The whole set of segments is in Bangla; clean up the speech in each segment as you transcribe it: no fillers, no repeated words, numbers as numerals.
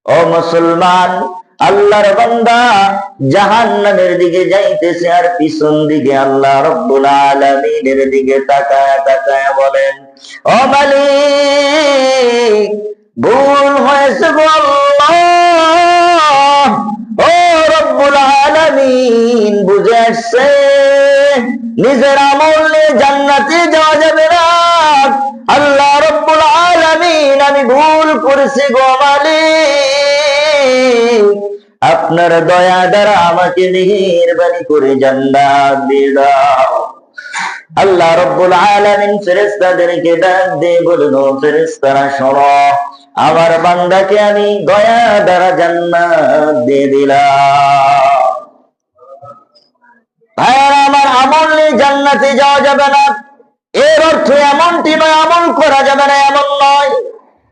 ও মুসলমান, আল্লাহর বান্দা জাহান্নামের দিকে যাইতেছে আর পিছন দিকে আল্লাহ রব্বুল আলামিনের দিকে তাকায় তাকায় বলেন, ও মালিক, ভুল হয়েছে গো আল্লাহ, ও রব্বুল আলামিন, বুঝে আসছে নিজের আমল নিয়ে জান্নাতে যাওয়া যাবে না। আল্লাহ রব্বুল আলামিন, আমি ভুল করেছি গো মালিক, আপনার দয়া দ্বারা আমাকে মেহেরবানি করে জান্নাত দিয়ে দাও। আল্লাহ রব্বুল আলামিন ফেরেশতাদেরকে ডাক দিয়ে বলল, ফেরেশতারা শোনো, আমার বান্দাকে আমি দয়া দ্বারা জান্নাত দিয়ে দিলাম। ভাইয়ারা আমার, আমল নিয়ে জান্নাতে যাওয়া যাবে না এর অর্থ এমনটি নয় আমল করা যাবে না, এমন নয়।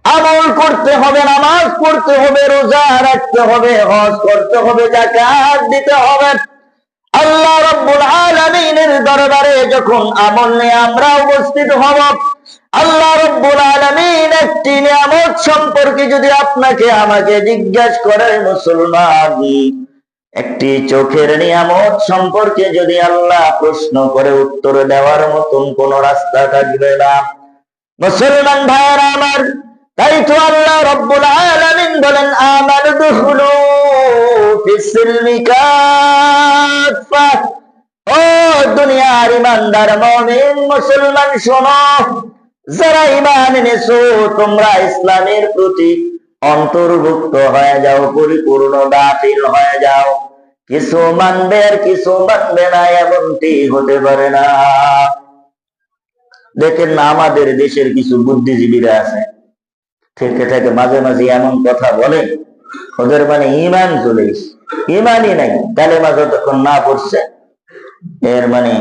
আমল করতে হবে, নামাজ পড়তে হবে, রোজা রাখতে হবে, হজ করতে হবে, যাকাত দিতে হবে। আল্লাহ রব্বুল আলামিনের দরবারে যখন আমল নিয়ে আমরা উপস্থিত হব, আল্লাহ রব্বুল আলামিন একটি নিয়ামত সম্পর্কে যদি আপনাকে আমাকে জিজ্ঞাসা করে, মুসলমান, একটি চোখের নিয়ামত সম্পর্কে যদি আল্লাহ প্রশ্ন করে, উত্তর দেওয়ার মতন কোন রাস্তা থাকবে না। মুসলমান ভাইয়েরা আমার, তাই তো আল্লাহ রব্বুল আলামিন বলেন, আমানু দুখুলু ফিস-সিলমি কাফা। ও দুনিয়ার ইমানদার মুমিন মুসলমান শোনো, যারা ঈমান এনেছো, তোমরা ইসলামের প্রতি অন্তর্ভুক্ত হয়ে যাও, পরিপূর্ণ দাখিল হয়ে যাও। কিছু মানবে আর কিছু মানবে না, এমনটি হতে পারে না। দেখেন না, আমাদের দেশের কিছু বুদ্ধিজীবীরা আছে, থেকে থেকে মাঝে মাঝে এমন কথা বলেন, ওদের মানে ঈমান চলে গেছে, ঈমানই নাই, কালেমা যতক্ষণ না পড়ছে এর মানে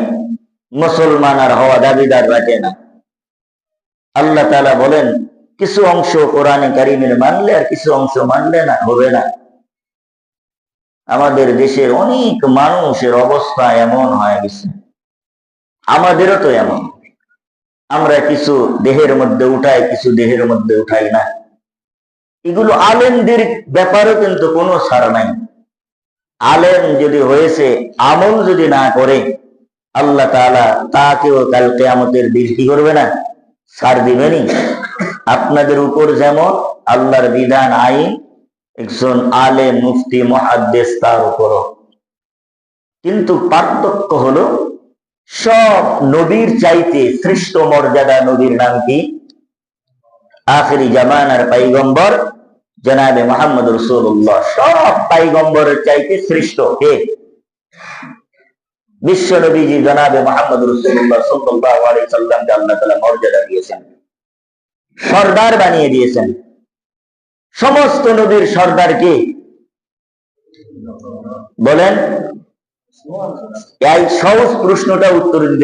মুসলমান আর হওয়া দাবিদার রাখে না। আল্লাহ তাআলা বলেন, কিছু অংশ কোরআনে কারীমের মানলে আর কিছু অংশ মানলে না, হবে না। আমাদের দেশের অনেক মানুষের অবস্থা এমন হয়ে গেছে, আমাদেরও তো এমন। আমরা কিছু দেহের মধ্যে উঠাই, কিছু দেহের মধ্যে উঠাই না। এগুলো আলেমদের ব্যাপারে কিন্তু কোনো ছাড় নাই। আলেম যদি হয়েছে, আমল যদি না করে, আল্লাহ তাআলা তাকেও কাল কিয়ামতের দিন কি করবে না, ছাড় দিবেনি। আপনাদের উপর যেমন আল্লাহর বিধান আইন, একজন আলেম মুফতি মুহাদ্দিস তার উপরও। কিন্তু পার্থক্য হলো, সব নবীর চাইতে শ্রেষ্ঠ মর্যাদা নবীর নাম কি? আখিরি জামানার পয়গম্বর জনাবে মুহাম্মদ রাসূলুল্লাহ। সব পয়গম্বরের চাইতে শ্রেষ্ঠ কে? বিশ্ব নবীজি জনাবে মুহাম্মদ রাসূলুল্লাহ সাল্লাল্লাহু আলাইহি সাল্লামকে আল্লাহ তাআলা মর্যাদা দিয়েছেন, সরদার বানিয়ে দিয়েছেন। সমস্ত নবীর সরদার কে বলেন? এই সহজ প্রশ্নটা উত্তর দিতে